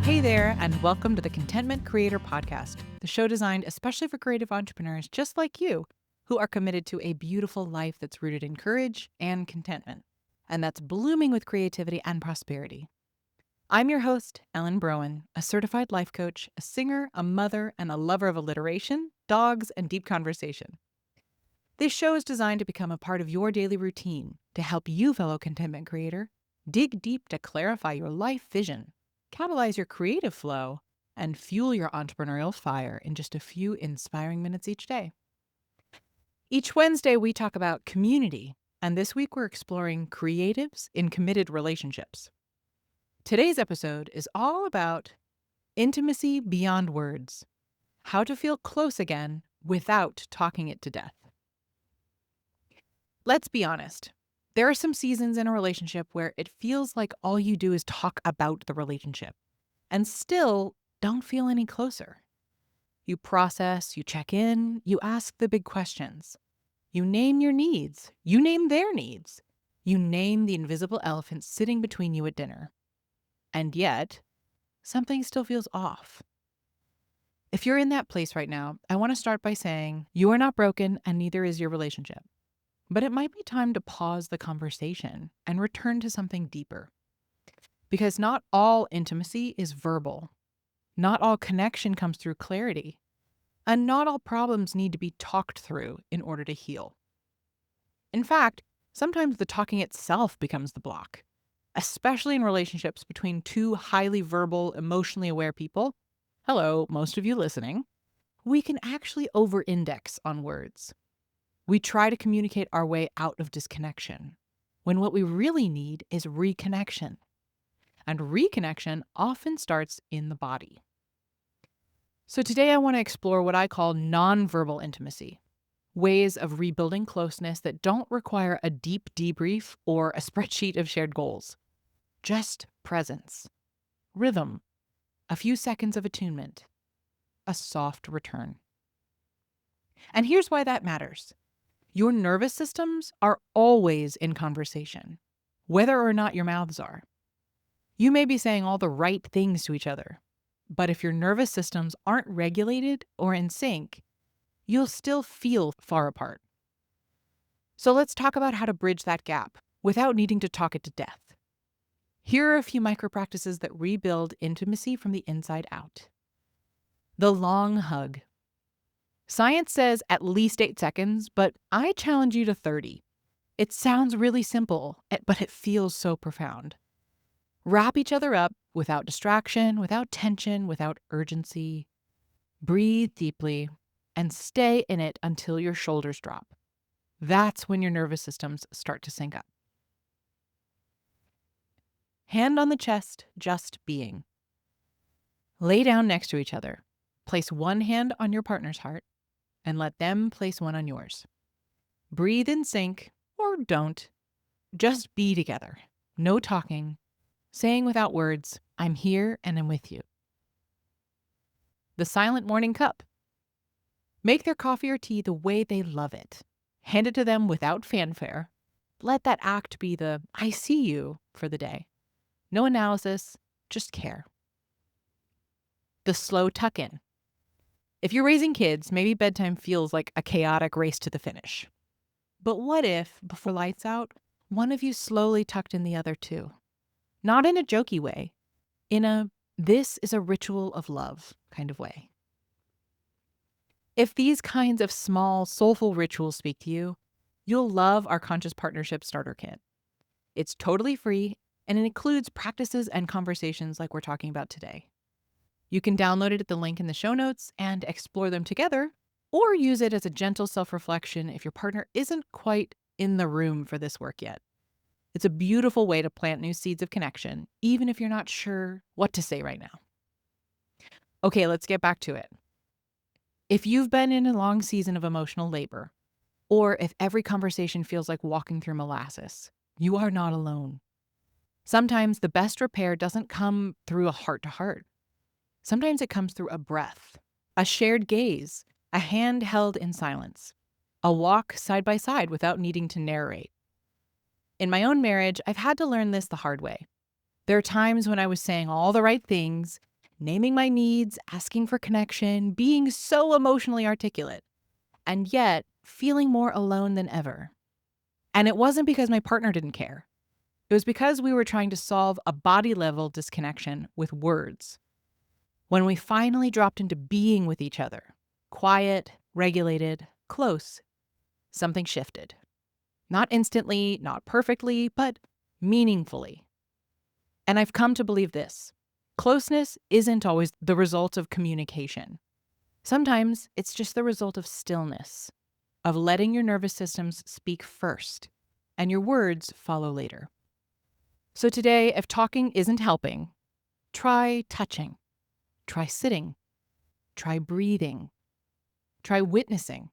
Hey there, and welcome to the Contentment Creator Podcast, the show designed especially for creative entrepreneurs just like you, who are committed to a beautiful life that's rooted in courage and contentment, and that's blooming with creativity and prosperity. I'm your host, Ellen Browen, a certified life coach, a singer, a mother, and a lover of alliteration, dogs, and deep conversation. This show is designed to become a part of your daily routine to help you, fellow contentment creator, dig deep to clarify your life vision, catalyze your creative flow, and fuel your entrepreneurial fire in just a few inspiring minutes each day. Each Wednesday, we talk about community, and this week we're exploring creatives in committed relationships. Today's episode is all about intimacy beyond words, how to feel close again without talking it to death. Let's be honest. There are some seasons in a relationship where it feels like all you do is talk about the relationship and still don't feel any closer. You process, you check in, you ask the big questions. You name your needs. You name their needs. You name the invisible elephant sitting between you at dinner. And yet, something still feels off. If you're in that place right now, I want to start by saying you are not broken and neither is your relationship. But it might be time to pause the conversation and return to something deeper. Because not all intimacy is verbal. Not all connection comes through clarity. And not all problems need to be talked through in order to heal. In fact, sometimes the talking itself becomes the block, especially in relationships between two highly verbal, emotionally aware people. Hello, most of you listening. We can actually over-index on words. We try to communicate our way out of disconnection, when what we really need is reconnection. And reconnection often starts in the body. So today I want to explore what I call nonverbal intimacy, ways of rebuilding closeness that don't require a deep debrief or a spreadsheet of shared goals. Just presence, rhythm, a few seconds of attunement, a soft return. And here's why that matters. Your nervous systems are always in conversation, whether or not your mouths are. You may be saying all the right things to each other, but if your nervous systems aren't regulated or in sync, you'll still feel far apart. So let's talk about how to bridge that gap without needing to talk it to death. Here are a few micro practices that rebuild intimacy from the inside out. The long hug. Science says at least 8 seconds, but I challenge you to 30. It sounds really simple, but it feels so profound. Wrap each other up without distraction, without tension, without urgency. Breathe deeply and stay in it until your shoulders drop. That's when your nervous systems start to sync up. Hand on the chest, just being. Lay down next to each other. Place one hand on your partner's heart and let them place one on yours. Breathe in sync, or don't. Just be together. No talking. Saying without words, I'm here and I'm with you. The silent morning cup. Make their coffee or tea the way they love it. Hand it to them without fanfare. Let that act be the I see you for the day. No analysis, just care. The slow tuck in. If you're raising kids, maybe bedtime feels like a chaotic race to the finish. But what if, before lights out, one of you slowly tucked in the other too? Not in a jokey way, in a this is a ritual of love kind of way. If these kinds of small, soulful rituals speak to you, you'll love our Conscious Partnership Starter Kit. It's totally free, and it includes practices and conversations like we're talking about today. You can download it at the link in the show notes and explore them together, or use it as a gentle self-reflection if your partner isn't quite in the room for this work yet. It's a beautiful way to plant new seeds of connection, even if you're not sure what to say right now. Okay, let's get back to it. If you've been in a long season of emotional labor, or if every conversation feels like walking through molasses, you are not alone. Sometimes the best repair doesn't come through a heart-to-heart. Sometimes it comes through a breath, a shared gaze, a hand held in silence, a walk side by side without needing to narrate. In my own marriage, I've had to learn this the hard way. There are times when I was saying all the right things naming my needs, asking for connection, being so emotionally articulate, and yet feeling more alone than ever. And it wasn't because my partner didn't care. It was because we were trying to solve a body-level disconnection with words. When we finally dropped into being with each other, quiet, regulated, close, something shifted. Not instantly, not perfectly, but meaningfully. And I've come to believe this. Closeness isn't always the result of communication. Sometimes it's just the result of stillness, of letting your nervous systems speak first, and your words follow later. So today, if talking isn't helping, try touching, try sitting, try breathing, try witnessing.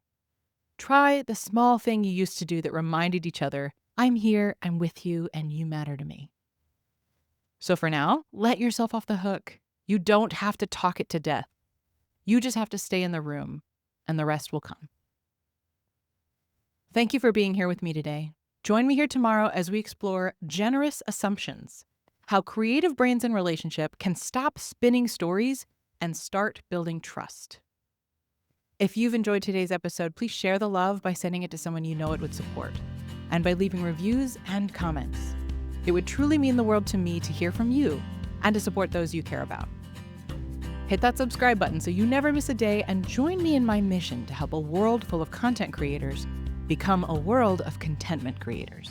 Try the small thing you used to do that reminded each other, I'm here, I'm with you, and you matter to me. So for now, let yourself off the hook. You don't have to talk it to death. You just have to stay in the room, and the rest will come. Thank you for being here with me today. Join me here tomorrow as we explore generous assumptions, how creative brains in relationship can stop spinning stories and start building trust. If you've enjoyed today's episode, please share the love by sending it to someone you know it would support, and by leaving reviews and comments. It would truly mean the world to me to hear from you and to support those you care about. Hit that subscribe button so you never miss a day, and join me in my mission to help a world full of content creators become a world of contentment creators.